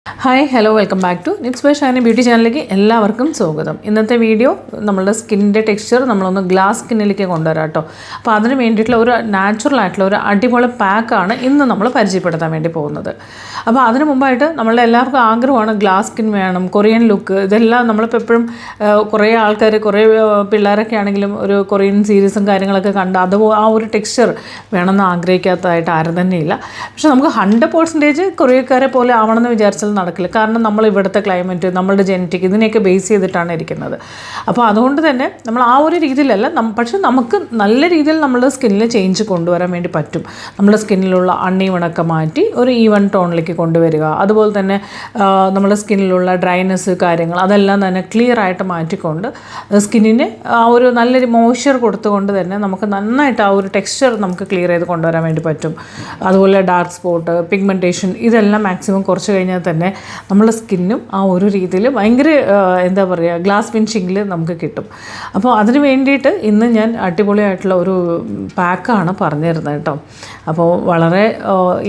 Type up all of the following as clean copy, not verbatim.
Hi hello welcome back to Nits by Shiny beauty ചാനലിലേക്ക് എല്ലാവർക്കും സ്വാഗതം. ഇന്നത്തെ വീഡിയോ നമ്മളുടെ സ്കിന്നിൻ്റെ ടെക്സ്ചർ നമ്മളൊന്ന് ഗ്ലാസ് സ്കിന്നിലേക്ക് കൊണ്ടുവരാം കേട്ടോ. അപ്പോൾ അതിന് വേണ്ടിയിട്ടുള്ള ഒരു നാച്ചുറൽ ആയിട്ടുള്ള ഒരു അടിപൊളി പാക്കാണ് ഇന്ന് നമ്മൾ പരിചയപ്പെടുത്താൻ വേണ്ടി പോകുന്നത്. അപ്പോൾ അതിന് മുമ്പായിട്ട് നമ്മളുടെ എല്ലാവർക്കും ആഗ്രഹമാണ് ഗ്ലാസ് സ്കിൻ വേണം, കൊറിയൻ ലുക്ക്. ഇതെല്ലാം നമ്മളിപ്പോൾ എപ്പോഴും കുറേ ആൾക്കാർ കുറേ പിള്ളേരൊക്കെ ആണെങ്കിലും ഒരു കൊറിയൻ സീരീസും കാര്യങ്ങളൊക്കെ കണ്ട് അത് ആ ഒരു ടെക്സ്ചർ വേണമെന്ന് ആഗ്രഹിക്കാത്തതായിട്ട് ആരും തന്നെ ഇല്ല. പക്ഷെ നമുക്ക് 100% കൊറിയക്കാരെ പോലെ ആവണമെന്ന് വിചാരിച്ചാൽ നടക്കില്ല. കാരണം നമ്മൾ ഇവിടുത്തെ ക്ലൈമറ്റ്, നമ്മളുടെ ജെനറ്റിക് ഇതിനെയൊക്കെ ബേസ് ചെയ്തിട്ടാണ് ഇരിക്കുന്നത്. അപ്പോൾ അതുകൊണ്ട് തന്നെ നമ്മൾ ആ ഒരു രീതിയിലല്ല, പക്ഷെ നമുക്ക് നല്ല രീതിയിൽ നമ്മളുടെ സ്കിന്നിൽ ചേഞ്ച് കൊണ്ടുവരാൻ വേണ്ടി പറ്റും. നമ്മുടെ സ്കിന്നിലുള്ള അണ്ണീവണൊക്കെ മാറ്റി ഒരു ഈവൻ ടോണിലേക്ക് കൊണ്ടുവരിക. അതുപോലെ തന്നെ നമ്മുടെ സ്കിന്നിലുള്ള ഡ്രൈനെസ് കാര്യങ്ങൾ അതെല്ലാം തന്നെ ക്ലിയർ ആയിട്ട് മാറ്റിക്കൊണ്ട് സ്കിന്നിന് ആ ഒരു നല്ലൊരു മോയ്സ്ചർ കൊടുത്തുകൊണ്ട് തന്നെ നമുക്ക് നന്നായിട്ട് ആ ഒരു ടെക്സ്ചർ നമുക്ക് ക്ലിയർ ചെയ്ത് കൊണ്ടുവരാൻ വേണ്ടി പറ്റും. അതുപോലെ ഡാർക്ക് സ്പോട്ട്, പിഗ്മെൻറ്റേഷൻ ഇതെല്ലാം മാക്സിമം കുറച്ച് കഴിഞ്ഞാൽ തന്നെ നമ്മളെ സ്കിന്നും ആ ഒരു രീതിയിൽ ഭയങ്കര എന്താ പറയുക ഗ്ലാസ് ഫിനിഷിങ്ങിൽ നമുക്ക് കിട്ടും. അപ്പോൾ അതിന് വേണ്ടിയിട്ട് ഇന്ന് ഞാൻ അടിപൊളിയായിട്ടുള്ള ഒരു പാക്കാണ് പറഞ്ഞു തരുന്നത് കേട്ടോ. അപ്പോൾ വളരെ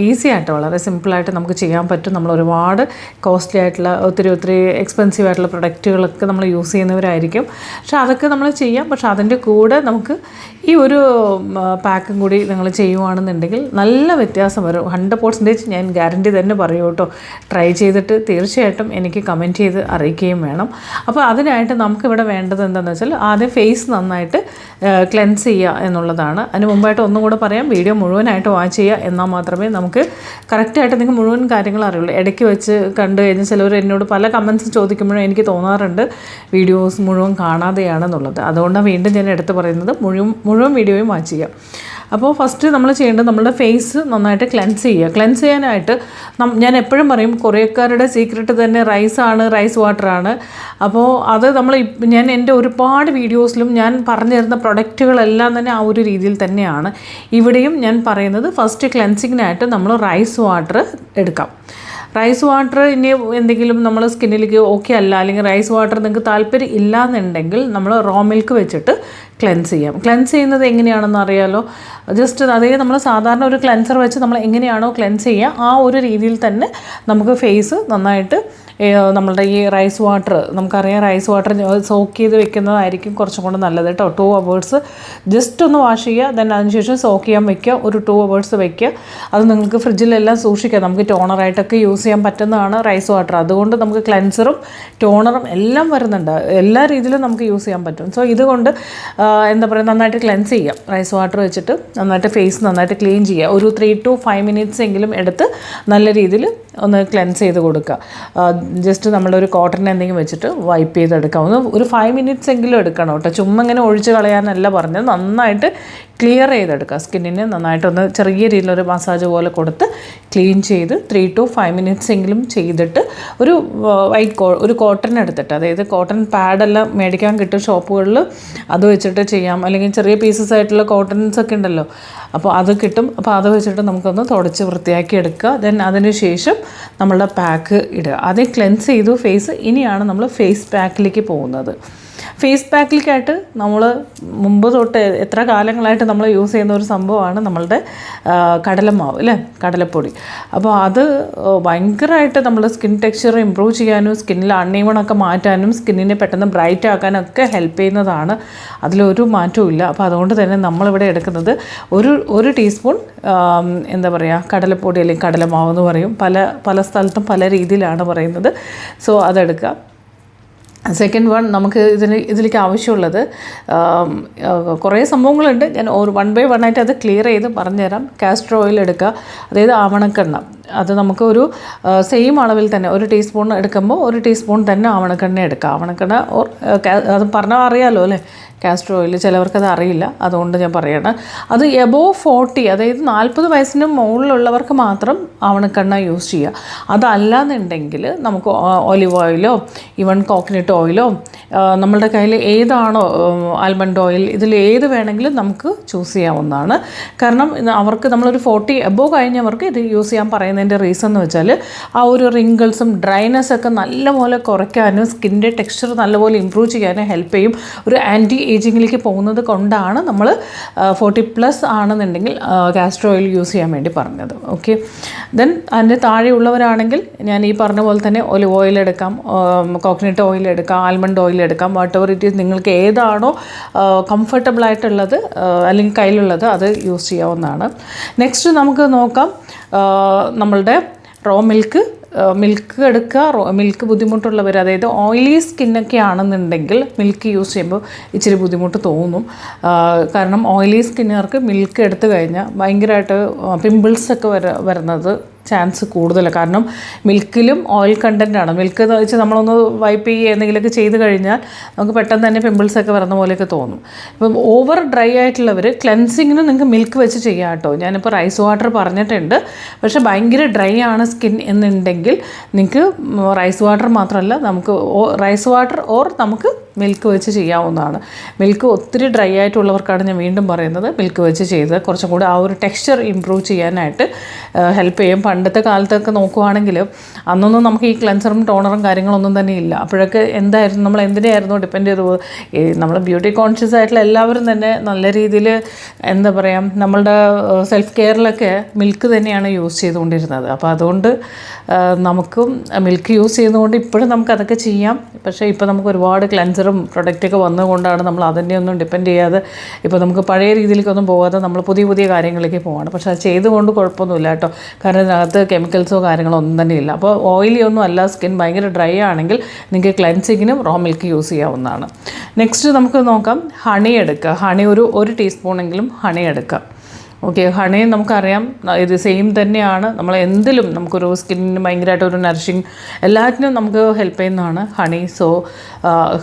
ഈസി ആയിട്ട് വളരെ സിമ്പിളായിട്ട് നമുക്ക് ചെയ്യാൻ പറ്റും. നമ്മൾ ഒരുപാട് കോസ്റ്റ്ലി ആയിട്ടുള്ള ഒത്തിരി എക്സ്പെൻസീവ് ആയിട്ടുള്ള പ്രൊഡക്റ്റുകളൊക്കെ നമ്മൾ യൂസ് ചെയ്യുന്നവരായിരിക്കും. പക്ഷെ അതൊക്കെ നമ്മൾ ചെയ്യാം. പക്ഷെ അതിൻ്റെ കൂടെ നമുക്ക് ഈ ഒരു പാക്കും കൂടി നിങ്ങൾ ചെയ്യുകയാണെന്നുണ്ടെങ്കിൽ നല്ല വ്യത്യാസം വരും. 100% ഞാൻ ഗ്യാരണ്ടി തന്നെ പറയൂ കേട്ടോ. ട്രൈ ചെയ്തിട്ട് തീർച്ചയായിട്ടും എനിക്ക് കമൻറ്റ് ചെയ്ത് അറിയിക്കുകയും വേണം. അപ്പോൾ അതിനായിട്ട് നമുക്കിവിടെ വേണ്ടത് എന്താണെന്ന് വെച്ചാൽ ആദ്യം ഫേസ് നന്നായിട്ട് ക്ലെൻസ് ചെയ്യുക എന്നുള്ളതാണ്. അതിന് മുമ്പായിട്ട് ഒന്നും കൂടെ പറയാം, വീഡിയോ മുഴുവനായിട്ട് വാച്ച് ചെയ്യുക. എന്നാൽ മാത്രമേ നമുക്ക് കറക്റ്റായിട്ട് നിങ്ങൾക്ക് മുഴുവൻ കാര്യങ്ങൾ അറിയുള്ളൂ. ഇടയ്ക്ക് വെച്ച് കണ്ടു കഴിഞ്ഞാൽ ചിലവർ എന്നോട് പല കമൻറ്റ്സ് ചോദിക്കുമ്പോഴും എനിക്ക് തോന്നാറുണ്ട് വീഡിയോസ് മുഴുവൻ കാണാതെയാണെന്നുള്ളത്. അതുകൊണ്ടാണ് വീണ്ടും ഞാൻ എടുത്ത് പറയുന്നത് മുഴുവൻ വീഡിയോയും വാച്ച് ചെയ്യാം. അപ്പോൾ ഫസ്റ്റ് നമ്മൾ ചെയ്യേണ്ടത് നമ്മുടെ ഫേസ് നന്നായിട്ട് ക്ലെൻസ് ചെയ്യുക. ക്ലെൻസ് ചെയ്യാനായിട്ട് ഞാൻ എപ്പോഴും പറയും കൊറിയക്കാരുടെ സീക്രട്ട് തന്നെ റൈസ് വാട്ടറാണ്. അപ്പോൾ അത് ഞാൻ എൻ്റെ ഒരുപാട് വീഡിയോസിലും ഞാൻ പറഞ്ഞു തരുന്ന പ്രൊഡക്റ്റുകളെല്ലാം തന്നെ ആ ഒരു രീതിയിൽ തന്നെയാണ്. ഇവിടെയും ഞാൻ പറയുന്നത് ഫസ്റ്റ് ക്ലെൻസിങ്ങിനായിട്ട് നമ്മൾ റൈസ് വാട്ടർ എടുക്കാം. റൈസ് വാട്ടർ ഇനി എന്തെങ്കിലും നമ്മൾ സ്കിന്നിലേക്ക് ഓക്കെ അല്ല, അല്ലെങ്കിൽ റൈസ് വാട്ടർ നിങ്ങൾക്ക് താല്പര്യം ഇല്ല എന്നുണ്ടെങ്കിൽ നമ്മൾ റോ മിൽക്ക് വെച്ചിട്ട് ക്ലെൻസ് ചെയ്യാം. ക്ലെൻസ് ചെയ്യുന്നത് എങ്ങനെയാണെന്ന് അറിയാലോ. ജസ്റ്റ് അതേ നമ്മൾ സാധാരണ ഒരു ക്ലെൻസർ വെച്ച് നമ്മൾ എങ്ങനെയാണോ ക്ലെൻസ് ചെയ്യുക ആ ഒരു രീതിയിൽ തന്നെ നമുക്ക് ഫേസ് നന്നായിട്ട് നമ്മളുടെ ഈ റൈസ് വാട്ടർ, നമുക്കറിയാം റൈസ് വാട്ടർ സോക്ക് ചെയ്ത് വെക്കുന്നതായിരിക്കും കുറച്ചും കൂടെ നല്ലത് കേട്ടോ. 2 hours ജസ്റ്റ് ഒന്ന് വാഷ് ചെയ്യുക, ദെൻ അതിനുശേഷം സോക്ക് ചെയ്യാൻ വെക്കുക. ഒരു 2 hours വെക്കുക. അത് നിങ്ങൾക്ക് ഫ്രിഡ്ജിലെല്ലാം സൂക്ഷിക്കുക. നമുക്ക് ടോണറായിട്ടൊക്കെ യൂസ് ചെയ്യാൻ പറ്റുന്നതാണ് റൈസ് വാട്ടർ. അതുകൊണ്ട് നമുക്ക് ക്ലെൻസറും ടോണറും എല്ലാം വരുന്നുണ്ട്. എല്ലാ രീതിയിലും നമുക്ക് യൂസ് ചെയ്യാൻ പറ്റും. സോ ഇതുകൊണ്ട് എന്താ പറയുക നന്നായിട്ട് ക്ലെൻസ് ചെയ്യുക. റൈസ് വാട്ടർ വെച്ചിട്ട് നന്നായിട്ട് ഫേസ് നന്നായിട്ട് ക്ലീൻ ചെയ്യുക. ഒരു 3 to 5 minutes എങ്കിലും എടുത്ത് നല്ല രീതിയിൽ ഒന്ന് ക്ലെൻസ് ചെയ്ത് കൊടുക്കുക. ജസ്റ്റ് നമ്മളൊരു കോട്ടൺ എന്തെങ്കിലും വെച്ചിട്ട് വൈപ്പ് ചെയ്തെടുക്കാം. ഒരു 5 minutes എങ്കിലും എടുക്കണം കേട്ടോ. ചുമ്മാ ഇങ്ങനെ ഒഴിച്ച് കളയാനല്ല പറഞ്ഞത്. നന്നായിട്ട് ക്ലിയർ ചെയ്തെടുക്കുക. സ്കിന്നിന് നന്നായിട്ടൊന്ന് ചെറിയ രീതിയിലൊരു മസാജ് പോലെ കൊടുത്ത് ക്ലീൻ ചെയ്ത് 3 to 5 minutes എങ്കിലും ചെയ്തിട്ട് ഒരു കോട്ടൺ എടുത്തിട്ട്, അതായത് കോട്ടൺ പാഡെല്ലാം മേടിക്കാൻ കിട്ടും ഷോപ്പുകളിൽ, അത് വെച്ചിട്ട് ചെയ്യാം. അല്ലെങ്കിൽ ചെറിയ പീസസ് ആയിട്ടുള്ള കോട്ടൺസ് ഒക്കെ ഉണ്ടല്ലോ, അപ്പോൾ അത് കിട്ടും. അപ്പോൾ അത് വെച്ചിട്ട് നമുക്കൊന്ന് തുടച്ച് വൃത്തിയാക്കി എടുക്കുക. ദെൻ അതിന് ശേഷം നമ്മളുടെ പാക്ക് ഇടുക. ആദ്യം ക്ലെൻസ് ചെയ്തു ഫേസ്. ഇനിയാണ് നമ്മൾ ഫേസ് പാക്കിലേക്ക് പോകുന്നത്. ഫേസ് പാക്കിലേക്കായിട്ട് നമ്മൾ മുമ്പ് തൊട്ട് എത്ര കാലങ്ങളായിട്ട് നമ്മൾ യൂസ് ചെയ്യുന്ന ഒരു സംഭവമാണ് നമ്മളുടെ കടലമാവ് അല്ലേ, കടലപ്പൊടി. അപ്പോൾ അത് ഭയങ്കരമായിട്ട് നമ്മുടെ സ്കിൻ ടെക്സ്ചർ ഇമ്പ്രൂവ് ചെയ്യാനും സ്കിന്നിൽ അണ്ണീവണൊക്കെ മാറ്റാനും സ്കിന്നിനെ പെട്ടെന്ന് ബ്രൈറ്റ് ആക്കാനൊക്കെ ഹെൽപ്പ് ചെയ്യുന്നതാണ്. അതിലൊരു മാറ്റവും ഇല്ല. അപ്പോൾ അതുകൊണ്ട് തന്നെ നമ്മളിവിടെ എടുക്കുന്നത് ഒരു ടീസ്പൂൺ എന്താ പറയുക കടലപ്പൊടി അല്ലെങ്കിൽ കടലമാവ് എന്ന് പറയും. പല സ്ഥലത്തും പല രീതിയിലാണ് പറയുന്നത്. സോ അതെടുക്കുക. സെക്കൻഡ് വൺ, നമുക്ക് ഇതിലേക്ക് ആവശ്യമുള്ളത് കുറേ സംഭവങ്ങളുണ്ട്. ഞാൻ 1 by 1 ആയിട്ട് അത് ക്ലിയർ ചെയ്ത് പറഞ്ഞുതരാം. കാസ്റ്റർ ഓയിൽ എടുക്കുക, അതായത് ആവണക്കെണ്ണ. അത് നമുക്ക് ഒരു സെയിം അളവിൽ തന്നെ 1 ടീസ്പൂൺ എടുക്കുമ്പോൾ 1 ടീസ്പൂൺ തന്നെ ആവണക്കെണ്ണ എടുക്കുക. ആവണക്കെണ്ണ അത് പറഞ്ഞാൽ അറിയാമല്ലോ അല്ലേ, കാസ്റ്റർ ഓയിൽ. ചിലവർക്കത് അറിയില്ല, അതുകൊണ്ട് ഞാൻ പറയണം. അത് എബോവ് 40, അതായത് 40 വയസ്സിന് മുകളിലുള്ളവർക്ക് മാത്രം ആവണക്കെണ്ണ യൂസ് ചെയ്യുക. അതല്ലാന്നുണ്ടെങ്കിൽ നമുക്ക് ഒലിവ് ഓയിലോ ഈവൻ കോക്കനട്ട് ഓയിലോ നമ്മളുടെ കയ്യിൽ ഏതാണോ ആൽമണ്ട് ഓയിൽ, ഇതിൽ ഏത് വേണമെങ്കിലും നമുക്ക് ചൂസ് ചെയ്യാവുന്നതാണ്. കാരണം അവർക്ക് നമ്മളൊരു 40 എബോവ് കഴിഞ്ഞവർക്ക് ഇത് യൂസ് ചെയ്യാൻ പറയുന്നതിൻ്റെ റീസൺ എന്ന് വെച്ചാൽ ആ ഒരു റിങ്കിൾസും ഡ്രൈനെസ്സൊക്കെ നല്ലപോലെ കുറയ്ക്കാനും സ്കിന്നിൻ്റെ ടെക്സ്ചർ നല്ലപോലെ ഇമ്പ്രൂവ് ചെയ്യാനും ഹെൽപ്പ് ചെയ്യും. ഒരു ആൻറ്റി ഏജിങ്ങിലേക്ക് പോകുന്നത് കൊണ്ടാണ് നമ്മൾ 40+ ആണെന്നുണ്ടെങ്കിൽ കാസ്റ്റർ ഓയിൽ യൂസ് ചെയ്യാൻ വേണ്ടി പറഞ്ഞത്. ഓക്കെ, ദെൻ അതിൻ്റെ താഴെയുള്ളവരാണെങ്കിൽ ഞാൻ ഈ പറഞ്ഞ പോലെ തന്നെ ഒലിവ് ഓയിൽ എടുക്കാം, കോക്കനട്ട് ഓയിൽ എടുക്കാം, ആൽമണ്ട് ഓയിൽ എടുക്കാം, വാട്ട് എവർ ഇറ്റ് ഈസ് നിങ്ങൾക്ക് ഏതാണോ കംഫർട്ടബിൾ ആയിട്ടുള്ളത് അല്ലെങ്കിൽ കയ്യിലുള്ളത് അത് യൂസ് ചെയ്യാവുന്നതാണ്. നെക്സ്റ്റ് നമുക്ക് നോക്കാം നമ്മളുടെ റോ മിൽക്ക് എടുക്കുക. മിൽക്ക് ബുദ്ധിമുട്ടുള്ളവർ, അതായത് ഓയിലി സ്കിന്നൊക്കെ ആണെന്നുണ്ടെങ്കിൽ മിൽക്ക് യൂസ് ചെയ്യുമ്പോൾ ഇച്ചിരി ബുദ്ധിമുട്ട് തോന്നും. കാരണം ഓയിലി സ്കിന്നുകാർക്ക് മിൽക്ക് എടുത്തു കഴിഞ്ഞാൽ ഭയങ്കരമായിട്ട് പിമ്പിൾസൊക്കെ വരുന്നത് ചാൻസ് കൂടുതലാണ്. കാരണം മിൽക്കിലും ഓയിൽ കണ്ടൻറ്റാണ്. മിൽക്ക് എന്ന് വെച്ചാൽ നമ്മളൊന്ന് വൈപ്പ് ചെയ്യുക എന്തെങ്കിലുമൊക്കെ ചെയ്ത് കഴിഞ്ഞാൽ നമുക്ക് പെട്ടെന്ന് തന്നെ പിമ്പിൾസൊക്കെ വരുന്ന പോലെയൊക്കെ തോന്നും. ഇപ്പം ഓവർ ഡ്രൈ ആയിട്ടുള്ളവർ ക്ലെൻസിങ്ങിന് നിങ്ങൾക്ക് മിൽക്ക് വെച്ച് ചെയ്യാം കേട്ടോ. ഞാനിപ്പോൾ റൈസ് വാട്ടർ പറഞ്ഞിട്ടുണ്ട്. പക്ഷേ ഭയങ്കര ഡ്രൈ ആണ് സ്കിൻ എന്നുണ്ടെങ്കിൽ നിങ്ങൾക്ക് റൈസ് വാട്ടർ മാത്രമല്ല, നമുക്ക് റൈസ് വാട്ടർ ഓർ നമുക്ക് മിൽക്ക് വെച്ച് ചെയ്യാവുന്നതാണ്. മിൽക്ക് ഒത്തിരി ഡ്രൈ ആയിട്ടുള്ളവർക്കാണ് ഞാൻ വീണ്ടും പറയുന്നത് മിൽക്ക് വെച്ച് ചെയ്ത് കുറച്ചും കൂടി ആ ഒരു ടെക്സ്ചർ ഇമ്പ്രൂവ് ചെയ്യാനായിട്ട് ഹെൽപ്പ് ചെയ്യും. പണ്ടത്തെ കാലത്തൊക്കെ നോക്കുവാണെങ്കിൽ അന്നൊന്നും നമുക്ക് ഈ ക്ലെൻസറും ടോണറും കാര്യങ്ങളൊന്നും തന്നെ ഇല്ല. അപ്പോഴൊക്കെ എന്തായിരുന്നു, നമ്മൾ എന്തിനായിരുന്നു ഡിപ്പെൻഡ് ചെയ്ത് നമ്മൾ ബ്യൂട്ടി കോൺഷ്യസ് ആയിട്ടുള്ള എല്ലാവരും തന്നെ നല്ല രീതിയിൽ എന്താ പറയുക നമ്മളുടെ സെൽഫ് കെയറിലൊക്കെ മിൽക്ക് തന്നെയാണ് യൂസ് ചെയ്തുകൊണ്ടിരുന്നത്. അപ്പോൾ അതുകൊണ്ട് നമുക്കും മിൽക്ക് യൂസ് ചെയ്യുന്നതുകൊണ്ട് ഇപ്പോഴും നമുക്കതൊക്കെ ചെയ്യാം. പക്ഷേ ഇപ്പോൾ നമുക്ക് ഒരുപാട് ക്ലെൻസറും പ്രൊഡക്റ്റൊക്കെ വന്നുകൊണ്ടാണ് നമ്മൾ അതിനെയൊന്നും ഡിപ്പെൻഡ് ചെയ്യാതെ ഇപ്പോൾ നമുക്ക് പഴയ രീതിയിലേക്കൊന്നും പോകാതെ നമ്മൾ പുതിയ കാര്യങ്ങളിലേക്ക് പോവാണ്. പക്ഷേ അത് ചെയ്തുകൊണ്ട് കുഴപ്പമൊന്നുമില്ല കേട്ടോ. കാരണം ഇതിനകത്ത് കെമിക്കൽസോ കാര്യങ്ങളോ ഒന്നും തന്നെ ഇല്ല. അപ്പോൾ ഓയിലി ഒന്നും അല്ല, സ്കിൻ ഭയങ്കര ഡ്രൈ ആണെങ്കിൽ നിങ്ങൾക്ക് ക്ലെൻസിങ്ങിനും റോ മിൽക്ക് യൂസ് ചെയ്യാവുന്നതാണ്. നെക്സ്റ്റ് നമുക്ക് നോക്കാം ഹണി എടുക്കുക. ഹണി ഒരു ടീസ്പൂണെങ്കിലും ഹണി എടുക്കുക. ഓക്കെ, ഹണി നമുക്കറിയാം ഇത് സെയിം തന്നെയാണ്. നമ്മൾ എന്തിലും നമുക്കൊരു സ്കിന്നിന് ഭയങ്കരമായിട്ടൊരു നറിഷിങ് എല്ലാറ്റിനും നമുക്ക് ഹെൽപ്പ് ചെയ്യുന്നതാണ് ഹണി. സോ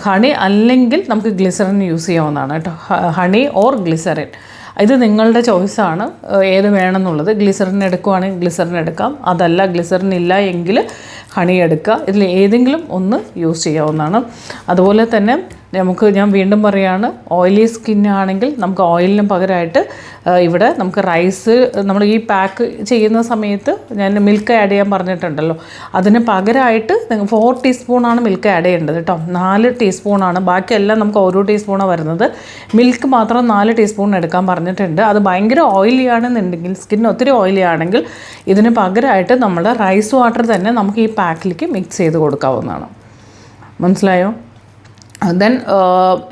ഹണി അല്ലെങ്കിൽ നമുക്ക് ഗ്ലിസറിൻ യൂസ് ചെയ്യാവുന്നതാണ് കേട്ടോ. ഹണി ഓർ ഗ്ലിസറിൻ ഇത് നിങ്ങളുടെ ചോയ്സാണ് ഏത് വേണമെന്നുള്ളത്. ഗ്ലിസറിൻ എടുക്കുവാണെങ്കിൽ ഗ്ലിസറിൻ എടുക്കാം, അതല്ല ഗ്ലിസറിൻ ഇല്ല എങ്കിൽ ഹണി എടുക്കുക. ഇതിൽ ഏതെങ്കിലും ഒന്ന് യൂസ് ചെയ്യാവുന്നതാണ്. അതുപോലെ തന്നെ ഞാൻ വീണ്ടും പറയുകയാണ്, ഓയിലി സ്കിന്നാണെങ്കിൽ നമുക്ക് ഓയിലിന് പകരമായിട്ട് ഇവിടെ നമുക്ക് റൈസ് നമ്മൾ ഈ പാക്ക് ചെയ്യുന്ന സമയത്ത് ഞാൻ മിൽക്ക് ആഡ് ചെയ്യാൻ പറഞ്ഞിട്ടുണ്ടല്ലോ, അതിന് പകരമായിട്ട് 4 ടീസ്പൂണാണ് മിൽക്ക് ആഡ് ചെയ്യേണ്ടത് കേട്ടോ. 4 ടീസ്പൂണാണ്, ബാക്കിയെല്ലാം നമുക്ക് ഓരോ ടീസ്പൂണാണ് വരുന്നത്. മിൽക്ക് മാത്രം 4 ടീസ്പൂൺ എടുക്കാൻ പറഞ്ഞിട്ടുണ്ട്. അത് ഭയങ്കര ഓയിലി ആണെന്നുണ്ടെങ്കിൽ, സ്കിൻ ഒത്തിരി ഓയിലി ആണെങ്കിൽ ഇതിന് പകരമായിട്ട് നമ്മുടെ റൈസ് വാട്ടർ തന്നെ നമുക്ക് ഈ പാക്കിലേക്ക് മിക്സ് ചെയ്ത് കൊടുക്കാവുന്നതാണ്. മനസ്സിലായോ? ദെൻ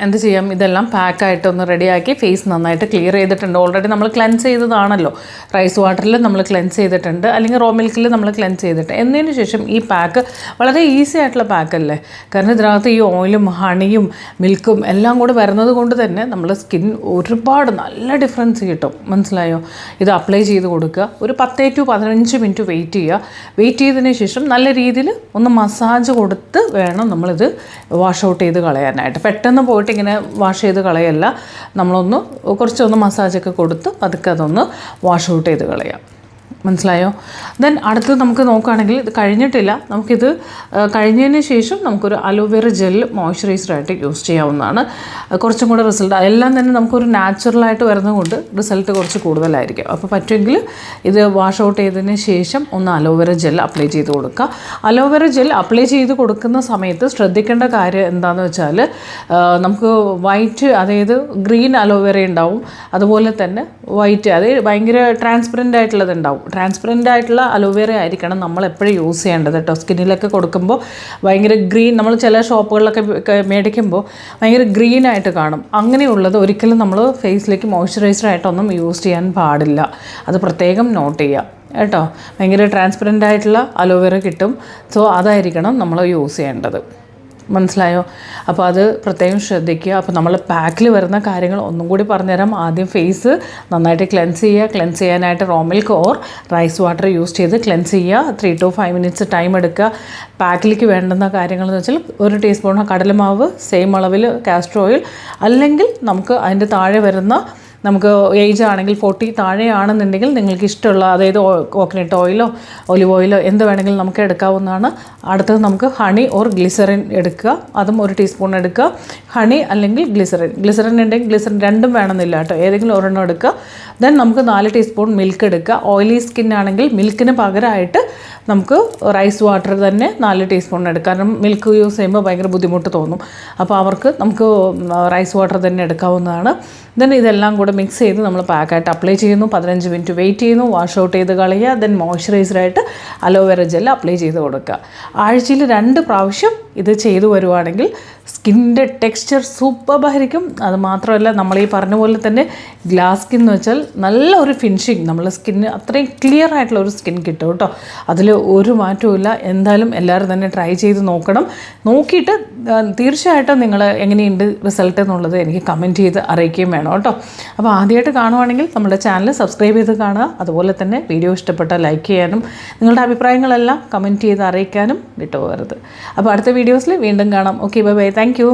എന്ത് ചെയ്യാം, ഇതെല്ലാം പാക്കായിട്ടൊന്ന് റെഡിയാക്കി ഫേസ് നന്നായിട്ട് ക്ലിയർ ചെയ്തിട്ടുണ്ട്. ഓൾറെഡി നമ്മൾ ക്ലെൻസ് ചെയ്തതാണല്ലോ, റൈസ് വാട്ടറിൽ നമ്മൾ ക്ലെൻസ് ചെയ്തിട്ടുണ്ട്, അല്ലെങ്കിൽ റോ മിൽക്കിൽ നമ്മൾ ക്ലെൻസ് ചെയ്തിട്ട്. എന്നതിന് ശേഷം ഈ പാക്ക് വളരെ ഈസി ആയിട്ടുള്ള പാക്കല്ലേ. കാരണം ഇതിനകത്ത് ഈ ഓയിലും ഹണിയും മിൽക്കും എല്ലാം കൂടെ വരുന്നത് കൊണ്ട് തന്നെ നമ്മുടെ സ്കിൻ ഒരുപാട് നല്ല ഡിഫറൻസ് കിട്ടും. മനസ്സിലായോ? ഇത് അപ്ലൈ ചെയ്ത് കൊടുക്കുക. ഒരു 10 to 15 മിനിറ്റ് വെയിറ്റ് ചെയ്യുക. വെയിറ്റ് ചെയ്തതിന് ശേഷം നല്ല രീതിയിൽ ഒന്ന് മസാജ് കൊടുത്ത് വേണം നമ്മളിത് വാഷ് ഔട്ട് ചെയ്ത് കളയാനായിട്ട്. പെട്ടെന്ന് പോയിട്ട് ഇങ്ങനെ വാഷ് ചെയ്ത് കളയല്ല, നമ്മളൊന്ന് കുറച്ചൊന്ന് മസാജൊക്കെ കൊടുത്ത് പതുക്കെ അതൊന്ന് വാഷ് ഔട്ട് ചെയ്ത് കളയാം. മനസ്സിലായോ? ദെൻ അടുത്ത് നമുക്ക് നോക്കുകയാണെങ്കിൽ ഇത് കഴിഞ്ഞിട്ടില്ല, നമുക്കിത് കഴിഞ്ഞതിന് ശേഷം നമുക്കൊരു അലോവേറ ജെൽ മോയ്സ്ചറൈസറായിട്ട് യൂസ് ചെയ്യാവുന്നതാണ്. കുറച്ചും കൂടെ റിസൾട്ട്, എല്ലാം തന്നെ നമുക്കൊരു നാച്ചുറലായിട്ട് വരുന്നതുകൊണ്ട് റിസൾട്ട് കുറച്ച് കൂടുതലായിരിക്കും. അപ്പോൾ പറ്റുമെങ്കിൽ ഇത് വാഷ് ഔട്ട് ചെയ്തതിന് ശേഷം ഒന്ന് അലോവേറ ജെൽ അപ്ലൈ ചെയ്ത് കൊടുക്കുക. അലോവേറ ജെൽ അപ്ലൈ ചെയ്ത് കൊടുക്കുന്ന സമയത്ത് ശ്രദ്ധിക്കേണ്ട കാര്യം എന്താണെന്ന് വെച്ചാൽ, നമുക്ക് വൈറ്റ്, അതായത് ഗ്രീൻ അലോവേറ ഉണ്ടാവും, അതുപോലെ തന്നെ വൈറ്റ്, അതായത് ഭയങ്കര ട്രാൻസ്പെറൻ്റ് ആയിട്ടുള്ളത് ഉണ്ടാവും. ട്രാൻസ്പെറൻ്റ് ആയിട്ടുള്ള അലോവേറ ആയിരിക്കണം നമ്മൾ എപ്പോഴും യൂസ് ചെയ്യേണ്ടത് കേട്ടോ. സ്കിന്നിലൊക്കെ കൊടുക്കുമ്പോൾ ഭയങ്കര ഗ്രീൻ, നമ്മൾ ചില ഷോപ്പുകളിലൊക്കെ മേടിക്കുമ്പോൾ ഭയങ്കര ഗ്രീൻ ആയിട്ട് കാണും. അങ്ങനെയുള്ളത് ഒരിക്കലും നമ്മൾ ഫേസിലേക്ക് മോയ്സ്ചറൈസറായിട്ടൊന്നും യൂസ് ചെയ്യാൻ പാടില്ല. അത് പ്രത്യേകം നോട്ട് ചെയ്യുക കേട്ടോ. ഭയങ്കര ട്രാൻസ്പെറൻ്റ് ആയിട്ടുള്ള അലോവേറ കിട്ടും. സോ അതായിരിക്കണം നമ്മൾ യൂസ് ചെയ്യേണ്ടത്. മനസ്സിലായോ? അപ്പോൾ അത് പ്രത്യേകം ശ്രദ്ധിക്കുക. അപ്പോൾ നമ്മൾ പാക്കിൽ വരുന്ന കാര്യങ്ങൾ ഒന്നും കൂടി പറഞ്ഞുതരാം. ആദ്യം ഫേസ് നന്നായിട്ട് ക്ലെൻസ് ചെയ്യുക. ക്ലെൻസ് ചെയ്യാനായിട്ട് raw milk or rice water use ചെയ്ത് ക്ലെൻസ് ചെയ്യുക. 3 to 5 മിനിറ്റ്സ് ടൈം എടുക്കുക. പാക്കിലേക്ക് വേണ്ടുന്ന കാര്യങ്ങളെന്ന് വെച്ചാൽ 1 ടീസ്പൂൺ കടലമാവ്, സെയിം അളവിൽ കാസ്റ്റർ ഓയിൽ, അല്ലെങ്കിൽ നമുക്ക് അതിൻ്റെ താഴെ വരുന്ന നമുക്ക് ഏജ് ആണെങ്കിൽ 40 താഴെയാണെന്നുണ്ടെങ്കിൽ നിങ്ങൾക്ക് ഇഷ്ടമുള്ള, അതായത് കോക്കനട്ട് ഓയിലോ ഒലിവ് ഓയിലോ എന്ത് വേണമെങ്കിലും നമുക്ക് എടുക്കാവുന്നതാണ്. അടുത്തത് നമുക്ക് ഹണി ഓർ ഗ്ലിസറിൻ എടുക്കുക, അതും 1 ടീസ്പൂൺ എടുക്കുക. ഹണി അല്ലെങ്കിൽ ഗ്ലിസറിൻ ഉണ്ടെങ്കിൽ ഗ്ലിസറിൻ രണ്ടും വേണമെന്നില്ല കേട്ടോ, ഏതെങ്കിലും ഒരെണ്ണം എടുക്കുക. ദെൻ നമുക്ക് 4 ടീസ്പൂൺ മിൽക്ക് എടുക്കുക. ഓയിലി സ്കിൻ ആണെങ്കിൽ മിൽക്കിന് പകരമായിട്ട് നമുക്ക് റൈസ് വാട്ടർ തന്നെ 4 ടീസ്പൂൺ എടുക്കുക. കാരണം മിൽക്ക് യൂസ് ചെയ്യുമ്പോൾ ഭയങ്കര ബുദ്ധിമുട്ട് തോന്നും. അപ്പോൾ അവർക്ക് നമുക്ക് റൈസ് വാട്ടർ തന്നെ എടുക്കാവുന്നതാണ്. ദെൻ ഇതെല്ലാം കൂടെ മിക്സ് ചെയ്ത് നമ്മൾ പാക്കായിട്ട് അപ്ലൈ ചെയ്യുന്നു. 15 മിനിറ്റ് വെയിറ്റ് ചെയ്യുന്നു, വാഷ് ഔട്ട് ചെയ്ത് കളയുക. ദെൻ മോയ്സ്ചറൈസറായിട്ട് അലോവേറ ജെൽ അപ്ലൈ ചെയ്ത് കൊടുക്കുക. ആഴ്ചയിൽ 2 പ്രാവശ്യം ഇത് ചെയ്തു വരുവാണെങ്കിൽ സ്കിന്നിൻ്റെ ടെക്സ്ചർ സൂപ്പറായിരിക്കും. അത് മാത്രമല്ല, നമ്മൾ ഈ പറഞ്ഞ പോലെ തന്നെ ഗ്ലാസ് സ്കിൻ എന്ന് വെച്ചാൽ നല്ല ഒരു ഫിനിഷിങ്, നമ്മളെ സ്കിന്ന് അത്രയും ക്ലിയർ ആയിട്ടുള്ള ഒരു സ്കിൻ കിട്ടും കേട്ടോ. അതിൽ ഒരു മാറ്റവും. എന്തായാലും എല്ലാവരും തന്നെ ട്രൈ ചെയ്ത് നോക്കണം. നോക്കിയിട്ട് തീർച്ചയായിട്ടും നിങ്ങൾ എങ്ങനെയുണ്ട് റിസൾട്ട് എന്നുള്ളത് എനിക്ക് കമൻറ്റ് ചെയ്ത് അറിയിക്കുകയും വേണം കേട്ടോ. അപ്പോൾ ആദ്യമായിട്ട് കാണുവാണെങ്കിൽ നമ്മുടെ ചാനൽ സബ്സ്ക്രൈബ് ചെയ്ത് കാണുക. അതുപോലെ തന്നെ വീഡിയോ ഇഷ്ടപ്പെട്ടാൽ ലൈക്ക് ചെയ്യാനും നിങ്ങളുടെ അഭിപ്രായങ്ങളെല്ലാം കമൻറ്റ് ചെയ്ത് അറിയിക്കാനും വിട്ടുപോകരുത്. അപ്പോൾ അടുത്ത വീഡിയോസിൽ വീണ്ടും കാണാം. Okay, bye bye, thank you.